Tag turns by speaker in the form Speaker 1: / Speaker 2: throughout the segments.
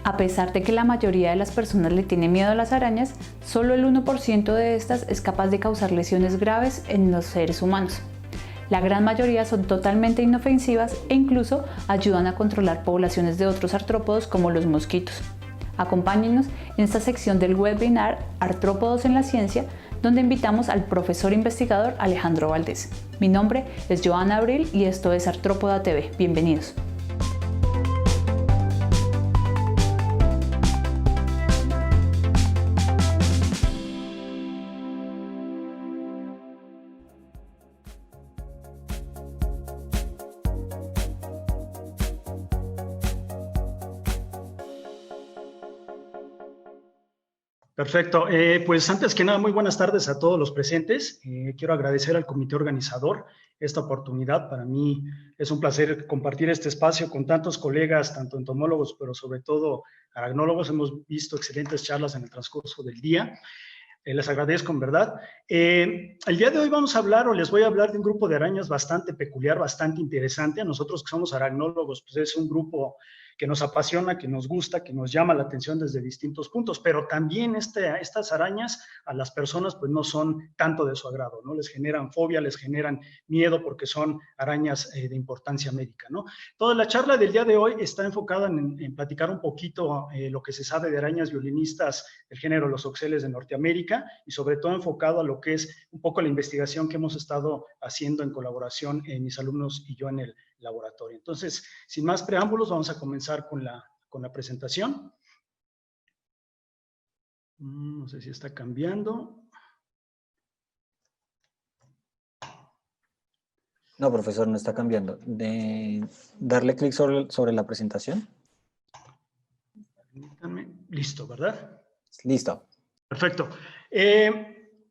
Speaker 1: A pesar de que la mayoría de las personas le tiene miedo a las arañas, solo el 1% de estas es capaz de causar lesiones graves en los seres humanos. La gran mayoría son totalmente inofensivas e incluso ayudan a controlar poblaciones de otros artrópodos como los mosquitos. Acompáñenos en esta sección del webinar Artrópodos en la Ciencia, donde invitamos al profesor investigador Alejandro Valdés. Mi nombre es Joana Abril y esto es Artrópoda TV. Bienvenidos.
Speaker 2: Perfecto. Pues antes que nada, muy buenas tardes a todos los presentes. Quiero agradecer al comité organizador esta oportunidad. Para mí es un placer compartir este espacio con tantos colegas, tanto entomólogos, pero sobre todo aracnólogos. Hemos visto excelentes charlas en el transcurso del día. Les agradezco, en verdad. El día de hoy vamos a hablar, o les voy a hablar de un grupo de arañas bastante peculiar, bastante interesante. A nosotros que somos aracnólogos, pues es un grupo que nos apasiona, que nos gusta, que nos llama la atención desde distintos puntos, pero también estas arañas a las personas pues no son tanto de su agrado, ¿no? Les generan fobia, les generan miedo porque son arañas de importancia médica, ¿no? Toda la charla del día de hoy está enfocada en platicar un poquito lo que se sabe de arañas violinistas del género los oxeles de Norteamérica y sobre todo enfocado a lo que es un poco la investigación que hemos estado haciendo en colaboración mis alumnos y yo en el laboratorio. Entonces, sin más preámbulos, vamos a comenzar con la presentación. No sé si está cambiando.
Speaker 3: No, profesor, no está cambiando. Darle clic sobre la presentación.
Speaker 2: Permítanme. Listo, ¿verdad?
Speaker 3: Listo.
Speaker 2: Perfecto.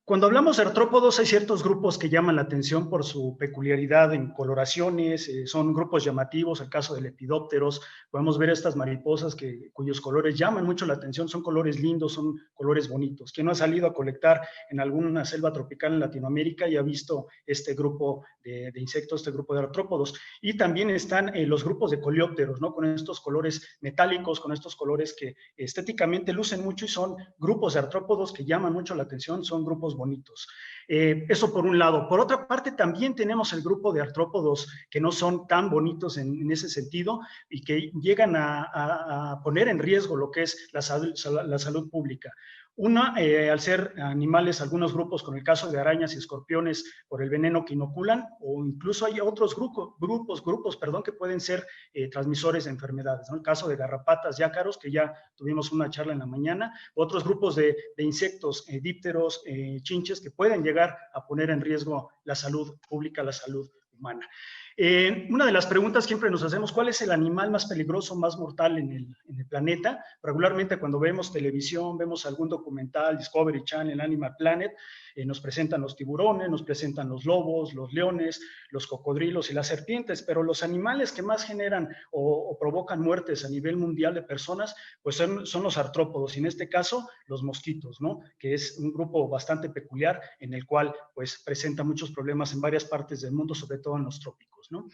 Speaker 2: Cuando hablamos de artrópodos, hay ciertos grupos que llaman la atención por su peculiaridad en coloraciones, son grupos llamativos. El caso de lepidópteros, podemos ver estas mariposas cuyos colores llaman mucho la atención, son colores lindos, son colores bonitos. Quien no ha salido a colectar en alguna selva tropical en Latinoamérica y ha visto este grupo de insectos, este grupo de artrópodos. Y también están los grupos de coleópteros, ¿no? Con estos colores metálicos, con estos colores que estéticamente lucen mucho y son grupos de artrópodos que llaman mucho la atención, son grupos bonitos. Eso por un lado. Por otra parte, también tenemos el grupo de artrópodos que no son tan bonitos en ese sentido y que llegan a poner en riesgo lo que es la salud pública. Una, al ser animales, algunos grupos, con el caso de arañas y escorpiones, por el veneno que inoculan, o incluso hay otros grupos, que pueden ser transmisores de enfermedades, ¿no? El caso de garrapatas y ácaros, que ya tuvimos una charla en la mañana, otros grupos de insectos, dípteros, chinches, que pueden llegar a poner en riesgo la salud pública, la salud humana. Una de las preguntas siempre nos hacemos: ¿cuál es el animal más peligroso, más mortal en el planeta? Regularmente cuando vemos televisión, vemos algún documental, Discovery Channel, Animal Planet, nos presentan los tiburones, nos presentan los lobos, los leones, los cocodrilos y las serpientes, pero los animales que más generan o provocan muertes a nivel mundial de personas, pues son los artrópodos, y en este caso los mosquitos, ¿no? Que es un grupo bastante peculiar en el cual pues presenta muchos problemas en varias partes del mundo, sobre todo en los trópicos, ¿no?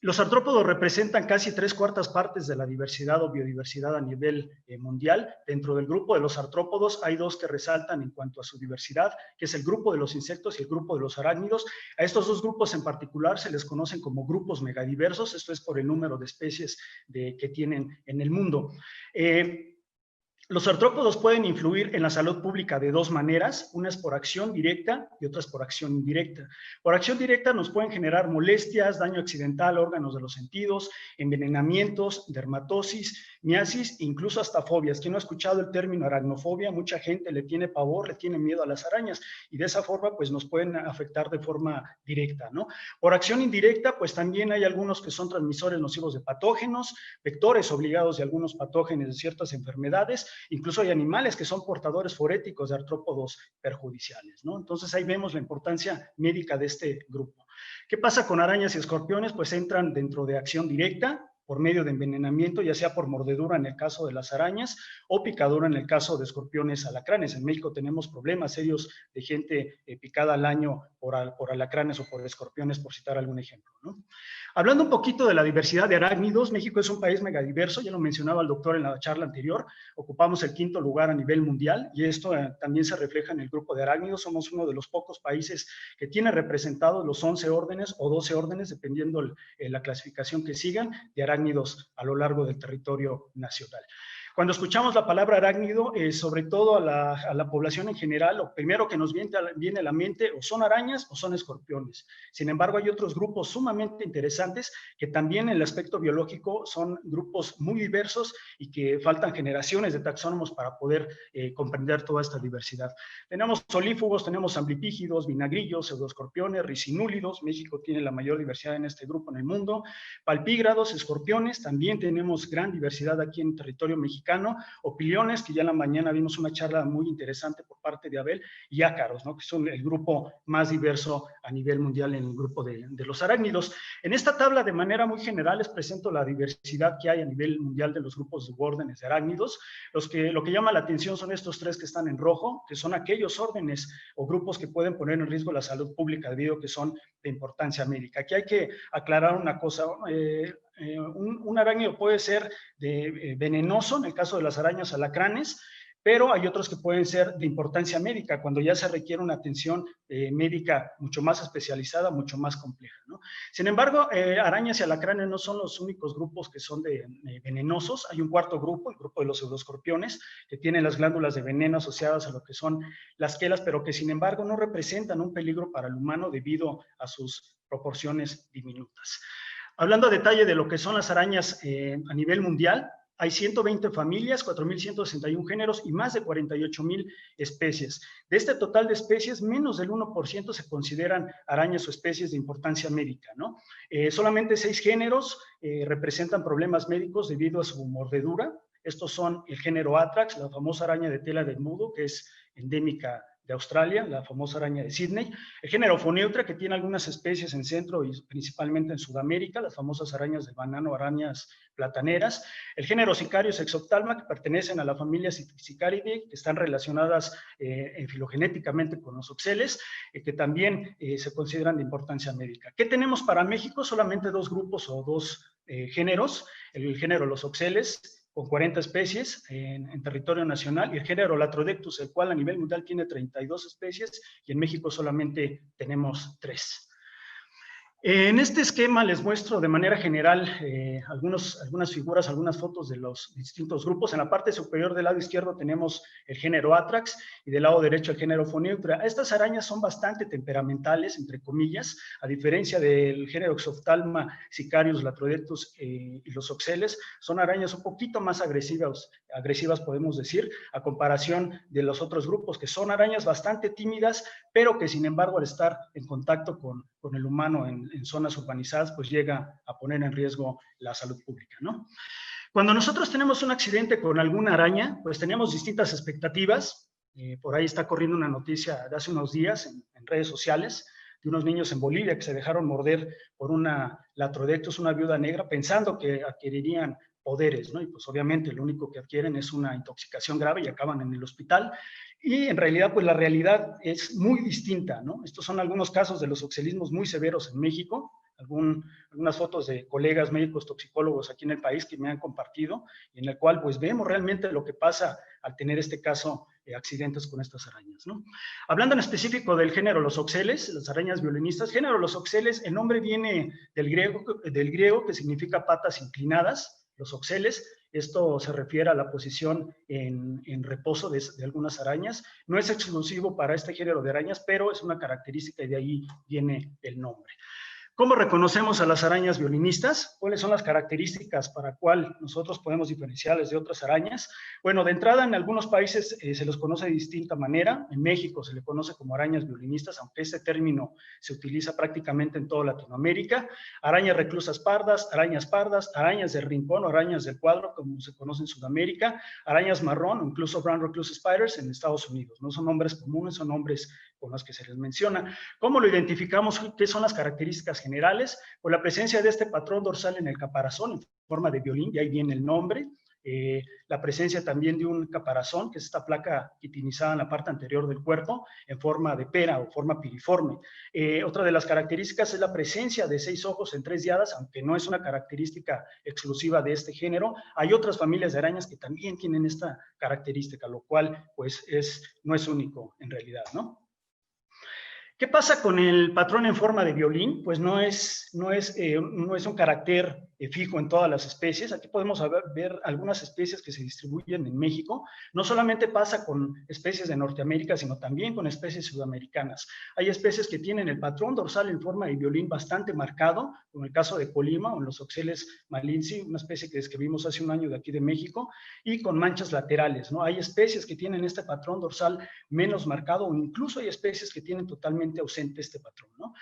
Speaker 2: Los artrópodos representan casi 3/4 partes de la diversidad o biodiversidad a nivel mundial. Dentro del grupo de los artrópodos hay dos que resaltan en cuanto a su diversidad, que es el grupo de los insectos y el grupo de los arácnidos. A estos dos grupos en particular se les conocen como grupos megadiversos. Esto es por el número de especies que tienen en el mundo. Los artrópodos pueden influir en la salud pública de dos maneras. Una es por acción directa y otra es por acción indirecta. Por acción directa nos pueden generar molestias, daño accidental a órganos de los sentidos, envenenamientos, dermatosis, miasis, incluso hasta fobias. ¿Quién no ha escuchado el término aracnofobia? Mucha gente le tiene pavor, le tiene miedo a las arañas, y de esa forma pues nos pueden afectar de forma directa, ¿no? Por acción indirecta pues también hay algunos que son transmisores nocivos de patógenos, vectores obligados de algunos patógenos de ciertas enfermedades. Incluso hay animales que son portadores foréticos de artrópodos perjudiciales, ¿no? Entonces ahí vemos la importancia médica de este grupo. ¿Qué pasa con arañas y escorpiones? Pues entran dentro de acción directa por medio de envenenamiento, ya sea por mordedura en el caso de las arañas o picadura en el caso de escorpiones alacranes. En México tenemos problemas serios de gente picada al año por alacranes o por escorpiones, por citar algún ejemplo, ¿no? Hablando un poquito de la diversidad de arácnidos, México es un país megadiverso, ya lo mencionaba el doctor en la charla anterior, ocupamos el 5º lugar a nivel mundial y esto también se refleja en el grupo de arácnidos. Somos uno de los pocos países que tiene representados los 11 órdenes o 12 órdenes, dependiendo la clasificación que sigan, de arácnidos a lo largo del territorio nacional. Cuando escuchamos la palabra arácnido, sobre todo a la población en general, lo primero que nos viene a la mente o son arañas o son escorpiones. Sin embargo, hay otros grupos sumamente interesantes que también en el aspecto biológico son grupos muy diversos y que faltan generaciones de taxónomos para poder comprender toda esta diversidad. Tenemos solífugos, tenemos amblipígidos, vinagrillos, pseudoescorpiones, ricinúlidos. México tiene la mayor diversidad en este grupo en el mundo. Palpígrados, escorpiones, también tenemos gran diversidad aquí en territorio mexicano. Opiliones, que ya en la mañana vimos una charla muy interesante por parte de Abel, y ácaros, ¿no? Que son el grupo más diverso a nivel mundial en el grupo de los arácnidos. En esta tabla, de manera muy general, les presento la diversidad que hay a nivel mundial de los grupos de órdenes de arácnidos. Lo que llama la atención son estos 3 que están en rojo, que son aquellos órdenes o grupos que pueden poner en riesgo la salud pública debido a que son de importancia médica. Aquí hay que aclarar una cosa. Un arácnido puede ser venenoso, en el caso de las arañas alacranes, pero hay otros que pueden ser de importancia médica, cuando ya se requiere una atención médica mucho más especializada, mucho más compleja, ¿no? Sin embargo, arañas y alacranes no son los únicos grupos que son venenosos. Hay un 4º grupo, el grupo de los pseudoescorpiones, que tienen las glándulas de veneno asociadas a lo que son las quelas, pero que sin embargo no representan un peligro para el humano debido a sus proporciones diminutas. Hablando a detalle de lo que son las arañas a nivel mundial, hay 120 familias, 4.161 géneros y más de 48.000 especies. De este total de especies, menos del 1% se consideran arañas o especies de importancia médica, ¿no? Solamente 6 géneros representan problemas médicos debido a su mordedura. Estos son el género Atrax, la famosa araña de tela de mudo, que es endémica de Australia, la famosa araña de Sydney; el género Foneutra, que tiene algunas especies en Centro y principalmente en Sudamérica, las famosas arañas del banano, arañas plataneras; el género Sicarius exophthalma, que pertenecen a la familia Sicariidae, que están relacionadas filogenéticamente con los oxeles, que también se consideran de importancia médica. ¿Qué tenemos para México? Solamente 2 grupos o 2 géneros: el género los oxeles, con 40 especies en territorio nacional, y el género Latrodectus, el cual a nivel mundial tiene 32 especies, y en México solamente tenemos 3. En este esquema les muestro de manera general algunas figuras, algunas fotos de los distintos grupos. En la parte superior del lado izquierdo tenemos el género Atrax y del lado derecho el género Foneutra. Estas arañas son bastante temperamentales, entre comillas, a diferencia del género Exophthalma, Sicarius, Latrodectus y los oxeles. Son arañas un poquito más agresivas podemos decir, a comparación de los otros grupos, que son arañas bastante tímidas, pero que sin embargo al estar en contacto con el humano en zonas urbanizadas, pues llega a poner en riesgo la salud pública, ¿no? Cuando nosotros tenemos un accidente con alguna araña, pues tenemos distintas expectativas. Por ahí está corriendo una noticia de hace unos días en redes sociales de unos niños en Bolivia que se dejaron morder por una Latrodectus, una viuda negra, pensando que adquirirían poderes, ¿no? Y pues obviamente lo único que adquieren es una intoxicación grave y acaban en el hospital. Y en realidad, pues la realidad es muy distinta, ¿no? Estos son algunos casos de los oxelismos muy severos en México, algunas fotos de colegas médicos toxicólogos aquí en el país que me han compartido, y en el cual pues vemos realmente lo que pasa al tener este caso, accidentes con estas arañas, ¿no? Hablando en específico del género los oxeles, las arañas violinistas, género los oxeles, el nombre viene del griego, que significa patas inclinadas. Los oxeles, esto se refiere a la posición en reposo de algunas arañas. No es exclusivo para este género de arañas, pero es una característica y de ahí viene el nombre. ¿Cómo reconocemos a las arañas violinistas? ¿Cuáles son las características para cuál nosotros podemos diferenciarles de otras arañas? Bueno, de entrada en algunos países se los conoce de distinta manera. En México se le conoce como arañas violinistas, aunque este término se utiliza prácticamente en toda Latinoamérica. Arañas reclusas pardas, arañas de rincón o arañas del cuadro, como se conoce en Sudamérica, arañas marrón o incluso brown recluse spiders en Estados Unidos. No son nombres comunes, son nombres con los que se les menciona. ¿Cómo lo identificamos? ¿Qué son las características generales? Pues la presencia de este patrón dorsal en el caparazón en forma de violín, y ahí viene el nombre. la presencia también de un caparazón, que es esta placa quitinizada en la parte anterior del cuerpo, en forma de pera o forma piriforme. Otra de las características es la presencia de 6 ojos en 3 diadas, aunque no es una característica exclusiva de este género. Hay otras familias de arañas que también tienen esta característica, lo cual pues no es único en realidad, ¿no? ¿Qué pasa con el patrón en forma de violín? Pues no es un carácter fijo en todas las especies. Aquí podemos ver algunas especies que se distribuyen en México. No solamente pasa con especies de Norteamérica, sino también con especies sudamericanas. Hay especies que tienen el patrón dorsal en forma de violín bastante marcado, como el caso de Colima o en los oxeles malinci, una especie que describimos hace un año de aquí de México, y con manchas laterales, ¿no? Hay especies que tienen este patrón dorsal menos marcado, o incluso hay especies que tienen totalmente ausente este patrón, ¿no?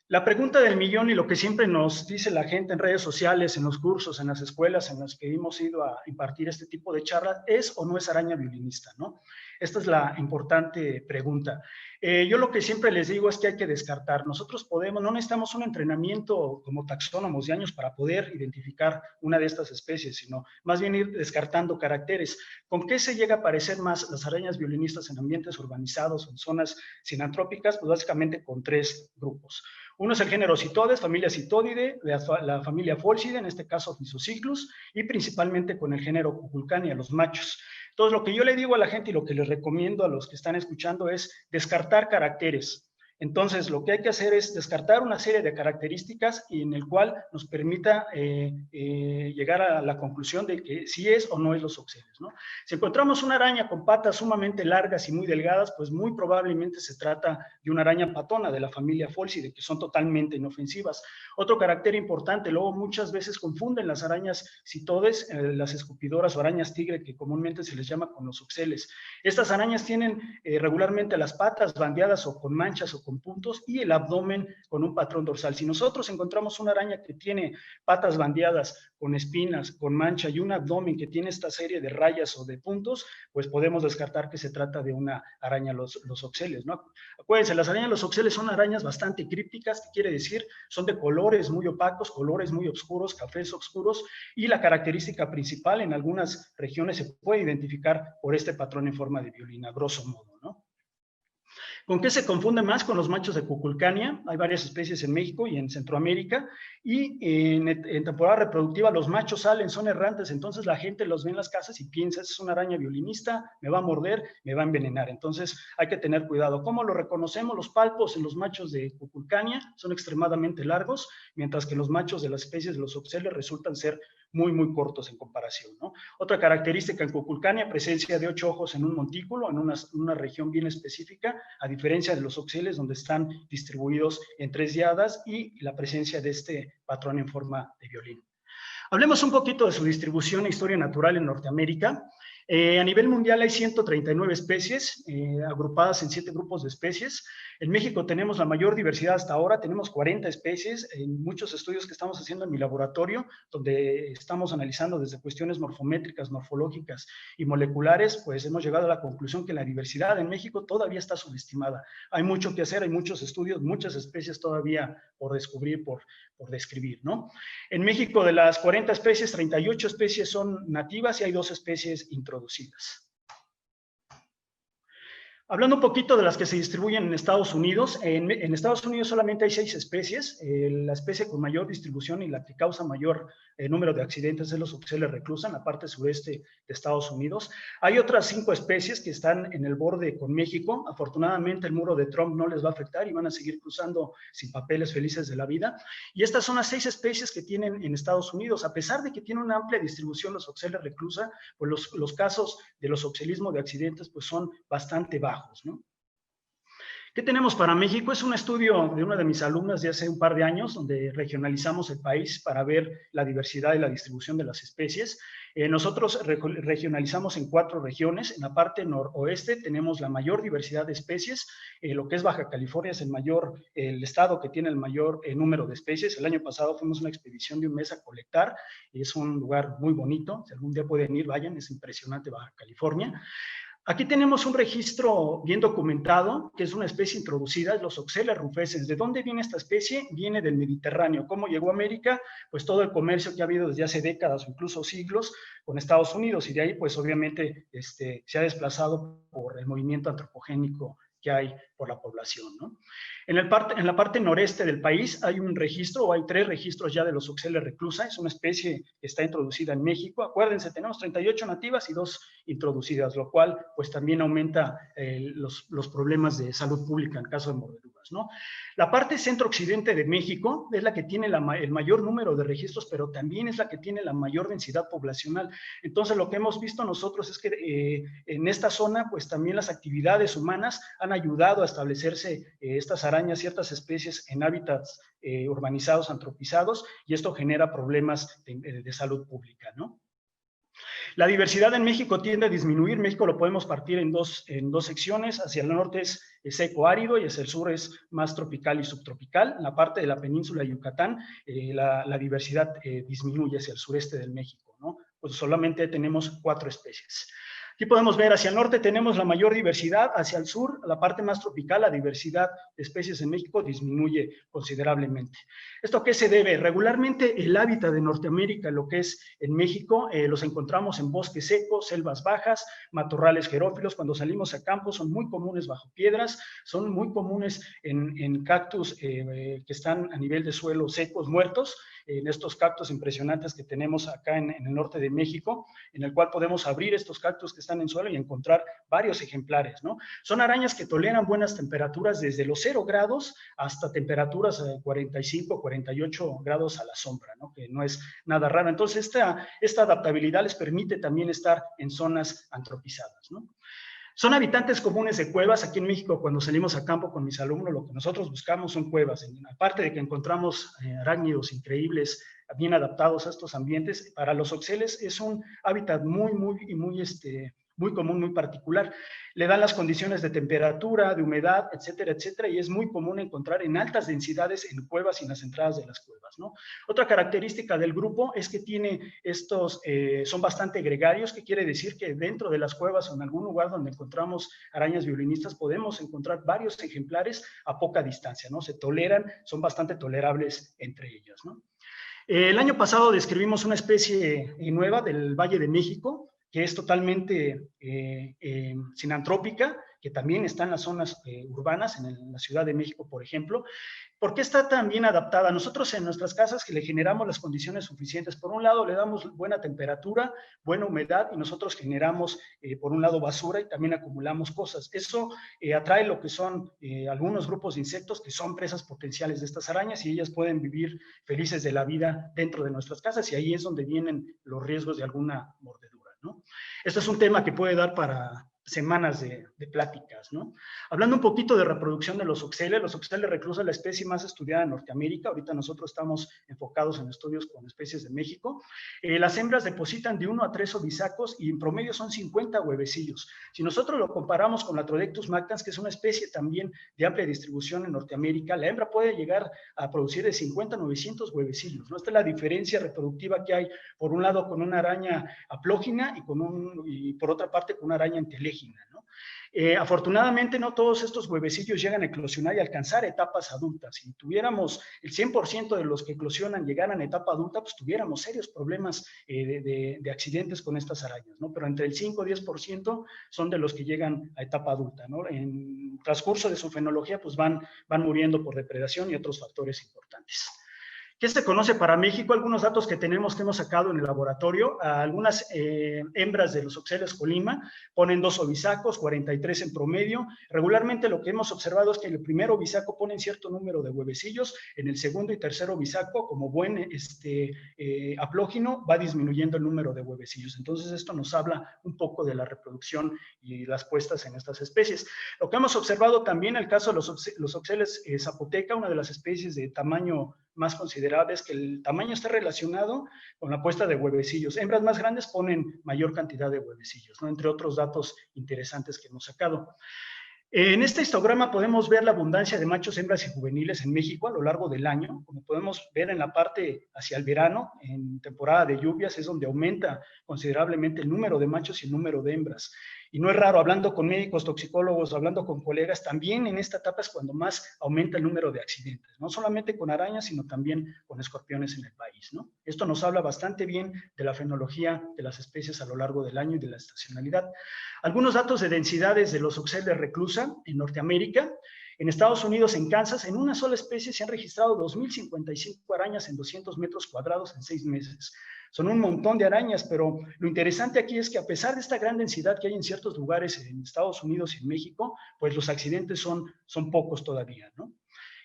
Speaker 2: La pregunta del millón y lo que siempre nos dice la gente en redes sociales, en los cursos, en las escuelas en las que hemos ido a impartir este tipo de charlas, ¿es o no es araña violinista, ¿no? Esta es la importante pregunta. Yo lo que siempre les digo es que hay que descartar. Nosotros no necesitamos un entrenamiento como taxónomos de años para poder identificar una de estas especies, sino más bien ir descartando caracteres. ¿Con qué se llega a parecer más las arañas violinistas en ambientes urbanizados o en zonas sinantrópicas? Pues básicamente con 3 grupos. Uno es el género Citodes, familia Citodidae, la familia Pholcidae, en este caso Physociclus, y principalmente con el género Cuculcania, los machos. Entonces, lo que yo le digo a la gente y lo que les recomiendo a los que están escuchando es descartar caracteres. Entonces, lo que hay que hacer es descartar una serie de características y en el cual nos permita llegar a la conclusión de que si es o no es los oxeles, ¿no? Si encontramos una araña con patas sumamente largas y muy delgadas, pues muy probablemente se trata de una araña patona de la familia Pholcidae, que son totalmente inofensivas. Otro carácter importante, luego muchas veces confunden las arañas citodes, las escupidoras o arañas tigre, que comúnmente se les llama, con los oxeles. Estas arañas tienen regularmente las patas bandeadas o con manchas o con puntos y el abdomen con un patrón dorsal. Si nosotros encontramos una araña que tiene patas bandeadas, con espinas, con mancha y un abdomen que tiene esta serie de rayas o de puntos, pues podemos descartar que se trata de una araña los oxeles, ¿no? Acuérdense, las arañas los oxeles son arañas bastante crípticas, ¿qué quiere decir? Son de colores muy opacos, colores muy oscuros, cafés oscuros, y la característica principal en algunas regiones se puede identificar por este patrón en forma de violín, a grosso modo, ¿no? ¿Con qué se confunde más? Con los machos de Cuculcania. Hay varias especies en México y en Centroamérica, y en temporada reproductiva los machos salen, son errantes, entonces la gente los ve en las casas y piensa, es una araña violinista, me va a morder, me va a envenenar. Entonces hay que tener cuidado. ¿Cómo lo reconocemos? Los palpos en los machos de Cuculcania son extremadamente largos, mientras que los machos de las especies de los oxeles resultan ser muy, muy cortos en comparación, ¿no? Otra característica en Cuculcania, presencia de 8 ojos en un montículo, en una región bien específica, a diferencia de los oxeles, donde están distribuidos en 3 diadas, y la presencia de este patrón en forma de violín. Hablemos un poquito de su distribución e historia natural en Norteamérica. A nivel mundial hay 139 especies, agrupadas en 7 grupos de especies. En México tenemos la mayor diversidad hasta ahora, tenemos 40 especies, en muchos estudios que estamos haciendo en mi laboratorio, donde estamos analizando desde cuestiones morfométricas, morfológicas y moleculares, pues hemos llegado a la conclusión que la diversidad en México todavía está subestimada. Hay mucho que hacer, hay muchos estudios, muchas especies todavía por descubrir, por describir, ¿no? En México, de las 40 especies, 38 especies son nativas y hay 2 especies introducidas. Hablando un poquito de las que se distribuyen en Estados Unidos, en Estados Unidos solamente hay 6 especies. La especie con mayor distribución y la que causa mayor número de accidentes es los oxeles reclusa, en la parte sureste de Estados Unidos. Hay otras 5 especies que están en el borde con México. Afortunadamente el muro de Trump no les va a afectar y van a seguir cruzando sin papeles, felices de la vida. Y estas son las 6 especies que tienen en Estados Unidos. A pesar de que tienen una amplia distribución los oxeles reclusa, pues los casos de los oxelismos de accidentes pues son bastante bajos, ¿no? ¿Qué tenemos para México? Es un estudio de una de mis alumnas de hace un par de años, donde regionalizamos el país para ver la diversidad y la distribución de las especies. Nosotros regionalizamos en 4 regiones. En la parte noroeste tenemos la mayor diversidad de especies. Lo que es Baja California es el estado que tiene el mayor número de especies. El año pasado fuimos una expedición de un mes a colectar, y es un lugar muy bonito. Si algún día pueden ir, vayan, es impresionante Baja California. Aquí tenemos un registro bien documentado, que es una especie introducida, los Oxalis rufescens. ¿De dónde viene esta especie? Viene del Mediterráneo. ¿Cómo llegó a América? Pues todo el comercio que ha habido desde hace décadas o incluso siglos con Estados Unidos, y de ahí pues obviamente se ha desplazado por el movimiento antropogénico que hay por la población, ¿no? En la parte noreste del país hay un registro, o hay 3 registros ya de los Oxalis reclusa. Es una especie que está introducida en México. Acuérdense, tenemos 38 nativas y 2 introducidas, lo cual pues también aumenta los problemas de salud pública en caso de mordeduras, ¿no? La parte centro-occidente de México es la que tiene el mayor número de registros, pero también es la que tiene la mayor densidad poblacional. Entonces, lo que hemos visto nosotros es que en esta zona, pues también las actividades humanas han ayudado a establecerse estas arañas, ciertas especies en hábitats urbanizados, antropizados, y esto genera problemas de salud pública, ¿no? La diversidad en México tiende a disminuir. México lo podemos partir en dos secciones. Hacia el norte es seco árido y hacia el sur es más tropical y subtropical. En la parte de la península de Yucatán, la diversidad disminuye hacia el sureste del México, ¿no? Pues solamente tenemos 4 especies. Aquí podemos ver, hacia el norte tenemos la mayor diversidad, hacia el sur, la parte más tropical, la diversidad de especies en México disminuye considerablemente. ¿Esto a qué se debe? Regularmente el hábitat de Norteamérica, lo que es en México, los encontramos en bosques secos, selvas bajas, matorrales xerófilos. Cuando salimos a campo son muy comunes bajo piedras, son muy comunes en cactus que están a nivel de suelo secos, muertos, en estos cactus impresionantes que tenemos acá en el norte de México, en el cual podemos abrir estos cactus que están en suelo y encontrar varios ejemplares, ¿no? Son arañas que toleran buenas temperaturas desde los 0 grados hasta temperaturas de 45, 48 grados a la sombra, ¿no? Que no es nada raro. Entonces, esta adaptabilidad les permite también estar en zonas antropizadas, ¿no? Son habitantes comunes de cuevas. Aquí en México, cuando salimos a campo con mis alumnos, lo que nosotros buscamos son cuevas. Aparte de que encontramos arácnidos increíbles, bien adaptados a estos ambientes, para los Oxalis es un hábitat muy común, muy particular. Le dan las condiciones de temperatura, de humedad, etcétera, etcétera, y es muy común encontrar en altas densidades en cuevas y en las entradas de las cuevas, ¿no? Otra característica del grupo es que son bastante gregarios, que quiere decir que dentro de las cuevas o en algún lugar donde encontramos arañas violinistas podemos encontrar varios ejemplares a poca distancia, ¿no? Se toleran, son bastante tolerables entre ellas, ¿no? El año pasado describimos una especie nueva del Valle de México, que es totalmente sinantrópica, que también está en las zonas urbanas, en la Ciudad de México, por ejemplo. ¿Por qué está tan bien adaptada? Nosotros en nuestras casas que le generamos las condiciones suficientes. Por un lado, le damos buena temperatura, buena humedad, y nosotros generamos, por un lado, basura y también acumulamos cosas. Eso atrae lo que son algunos grupos de insectos que son presas potenciales de estas arañas, y ellas pueden vivir felices de la vida dentro de nuestras casas, y ahí es donde vienen los riesgos de alguna mordedura, ¿no? Esto es un tema que puede dar para semanas de pláticas, ¿no? Hablando un poquito de reproducción de los Oxalis reclusa es la especie más estudiada en Norteamérica. Ahorita nosotros estamos enfocados en estudios con especies de México. Las hembras depositan de 1 a 3 ovisacos y en promedio son 50 huevecillos. Si nosotros lo comparamos con la Trodectus mactans, que es una especie también de amplia distribución en Norteamérica, la hembra puede llegar a producir de 50 a 900 huevecillos, ¿no? Esta es la diferencia reproductiva que hay, por un lado, con una araña aplógina y por otra parte con una araña entelégina, ¿no? Afortunadamente no todos estos huevecillos llegan a eclosionar y alcanzar etapas adultas. Si tuviéramos el 100% de los que eclosionan llegaran a etapa adulta, pues tuviéramos serios problemas de accidentes con estas arañas, ¿no? Pero entre el 5 y 10% son de los que llegan a etapa adulta, ¿no? En transcurso de su fenología, pues van muriendo por depredación y otros factores importantes. ¿Qué se conoce para México? Algunos datos que hemos sacado en el laboratorio. Algunas hembras de los Oxalis colima ponen 2 ovisacos, 43 en promedio. Regularmente lo que hemos observado es que en el primer ovisaco ponen cierto número de huevecillos, en el segundo y tercer ovisaco, como buen aplógino, va disminuyendo el número de huevecillos. Entonces esto nos habla un poco de la reproducción y las puestas en estas especies. Lo que hemos observado también en el caso de los Oxalis zapoteca, una de las especies de tamaño más considerable, es que el tamaño está relacionado con la puesta de huevecillos. Hembras más grandes ponen mayor cantidad de huevecillos, ¿no? Entre otros datos interesantes que hemos sacado. En este histograma podemos ver la abundancia de machos, hembras y juveniles en México a lo largo del año. Como podemos ver en la parte hacia el verano, en temporada de lluvias, es donde aumenta considerablemente el número de machos y el número de hembras. Y no es raro, hablando con médicos, toxicólogos, hablando con colegas, también en esta etapa es cuando más aumenta el número de accidentes, no solamente con arañas, sino también con escorpiones en el país, ¿no? Esto nos habla bastante bien de la fenología de las especies a lo largo del año y de la estacionalidad. Algunos datos de densidades de los oxeles reclusa en Norteamérica. En Estados Unidos, en Kansas, en una sola especie se han registrado 2.055 arañas en 200 metros cuadrados en 6 meses. Son un montón de arañas, pero lo interesante aquí es que a pesar de esta gran densidad que hay en ciertos lugares en Estados Unidos y en México, pues los accidentes son pocos todavía, ¿no?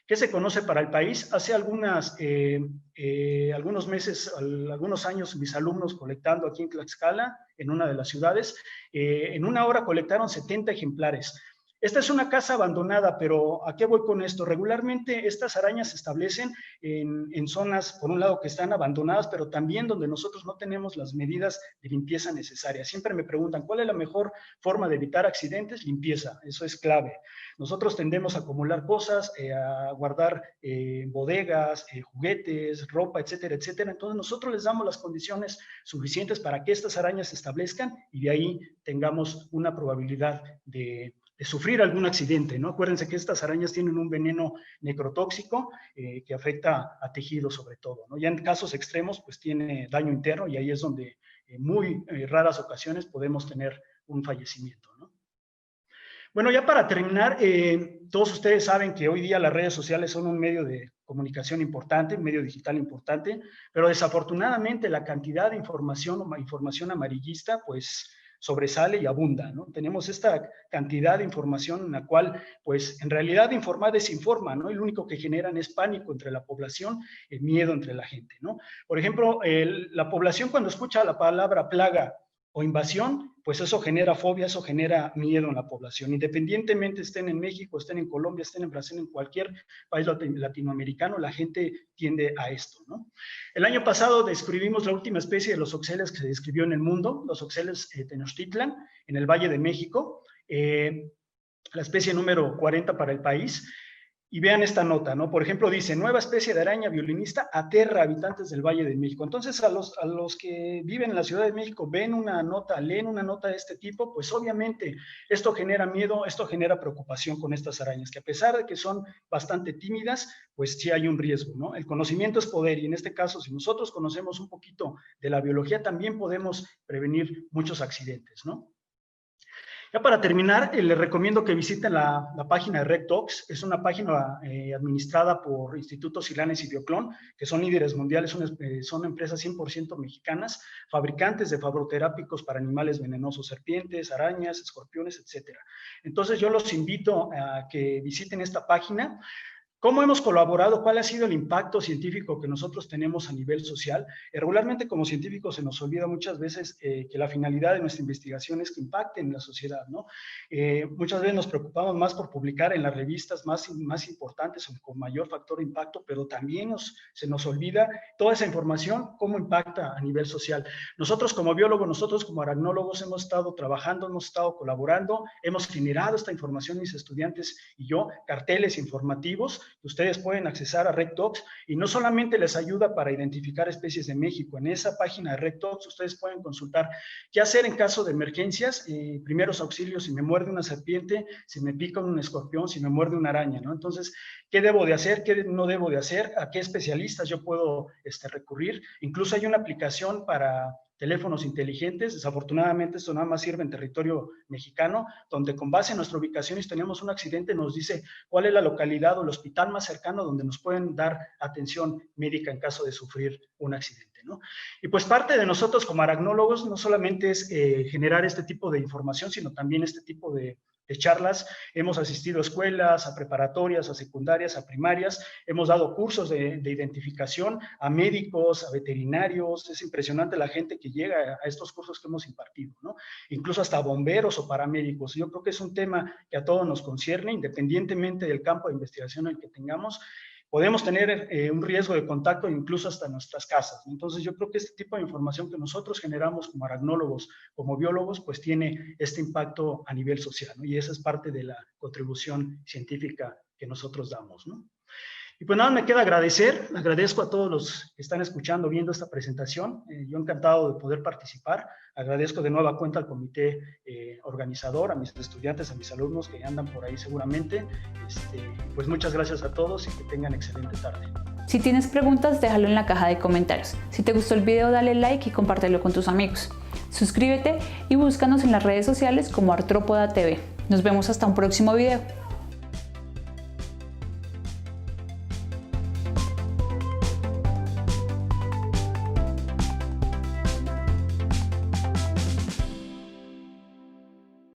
Speaker 2: ¿Qué se conoce para el país? Hace algunos meses, algunos años, mis alumnos colectando aquí en Tlaxcala, en una de las ciudades, en una hora colectaron 70 ejemplares. Esta es una casa abandonada, pero ¿a qué voy con esto? Regularmente estas arañas se establecen en zonas, por un lado, que están abandonadas, pero también donde nosotros no tenemos las medidas de limpieza necesarias. Siempre me preguntan, ¿cuál es la mejor forma de evitar accidentes? Limpieza, eso es clave. Nosotros tendemos a acumular cosas, a guardar bodegas, juguetes, ropa, etcétera, etcétera. Entonces nosotros les damos las condiciones suficientes para que estas arañas se establezcan y de ahí tengamos una probabilidad de sufrir algún accidente, ¿no? Acuérdense que estas arañas tienen un veneno necrotóxico que afecta a tejidos sobre todo, ¿no? Ya en casos extremos, pues tiene daño interno y ahí es donde muy raras ocasiones podemos tener un fallecimiento, ¿no? Bueno, ya para terminar, todos ustedes saben que hoy día las redes sociales son un medio de comunicación importante, un medio digital importante, pero desafortunadamente la cantidad de información o información amarillista, pues sobresale y abunda, ¿no? Tenemos esta cantidad de información en la cual, pues, en realidad informar desinforma, ¿no? Y lo único que generan es pánico entre la población, miedo entre la gente, ¿no? Por ejemplo, la población cuando escucha la palabra plaga o invasión, pues eso genera fobia, eso genera miedo en la población, independientemente estén en México, estén en Colombia, estén en Brasil, en cualquier país latinoamericano, la gente tiende a esto, ¿no? El año pasado describimos la última especie de los oxeles que se describió en el mundo, los oxeles Tenochtitlan, en el Valle de México, la especie número 40 para el país. Y vean esta nota, ¿no? Por ejemplo, dice, nueva especie de araña violinista aterra a habitantes del Valle de México. Entonces, a los que viven en la Ciudad de México, ven una nota, leen una nota de este tipo, pues obviamente esto genera miedo, esto genera preocupación con estas arañas, que a pesar de que son bastante tímidas, pues sí hay un riesgo, ¿no? El conocimiento es poder y en este caso, si nosotros conocemos un poquito de la biología, también podemos prevenir muchos accidentes, ¿no? Ya para terminar, les recomiendo que visiten la página de RecTox. Es una página administrada por Institutos Silanes y Bioclon, que son líderes mundiales, son empresas 100% mexicanas, fabricantes de fabroterápicos para animales venenosos, serpientes, arañas, escorpiones, etc. Entonces yo los invito a que visiten esta página. ¿Cómo hemos colaborado? ¿Cuál ha sido el impacto científico que nosotros tenemos a nivel social? Regularmente como científicos se nos olvida muchas veces que la finalidad de nuestra investigación es que impacte en la sociedad, ¿no? Muchas veces nos preocupamos más por publicar en las revistas más importantes o con mayor factor de impacto, pero también se nos olvida toda esa información, cómo impacta a nivel social. Nosotros como biólogos, nosotros como aracnólogos hemos estado trabajando, hemos estado colaborando, hemos generado esta información, mis estudiantes y yo, carteles informativos, ustedes pueden accesar a RecTox y no solamente les ayuda para identificar especies de México, en esa página de RecTox ustedes pueden consultar qué hacer en caso de emergencias, primeros auxilios, si me muerde una serpiente, si me pica un escorpión, si me muerde una araña, ¿no? Entonces, ¿qué debo de hacer? ¿Qué no debo de hacer? ¿A qué especialistas yo puedo recurrir? Incluso hay una aplicación para teléfonos inteligentes, desafortunadamente esto nada más sirve en territorio mexicano, donde con base en nuestra ubicación, si tenemos un accidente, nos dice cuál es la localidad o el hospital más cercano donde nos pueden dar atención médica en caso de sufrir un accidente, ¿no? Y pues parte de nosotros como aracnólogos no solamente es generar este tipo de información, sino también este tipo de charlas. Hemos asistido a escuelas, a preparatorias, a secundarias, a primarias, hemos dado cursos de identificación a médicos, a veterinarios. Es impresionante la gente que llega a estos cursos que hemos impartido, ¿no? Incluso hasta bomberos o paramédicos. Yo creo que es un tema que a todos nos concierne, independientemente del campo de investigación en el que tengamos. Podemos tener un riesgo de contacto incluso hasta nuestras casas. Entonces yo creo que este tipo de información que nosotros generamos como aracnólogos, como biólogos, pues tiene este impacto a nivel social, ¿no? Y esa es parte de la contribución científica que nosotros damos, ¿no? Y pues nada, me queda agradecer, agradezco a todos los que están escuchando, viendo esta presentación. Yo encantado de poder participar. Agradezco de nueva cuenta al comité organizador, a mis estudiantes, a mis alumnos que andan por ahí seguramente. Pues muchas gracias a todos y que tengan excelente tarde.
Speaker 1: Si tienes preguntas, déjalo en la caja de comentarios. Si te gustó el video, dale like y compártelo con tus amigos. Suscríbete y búscanos en las redes sociales como Artrópoda TV. Nos vemos hasta un próximo video.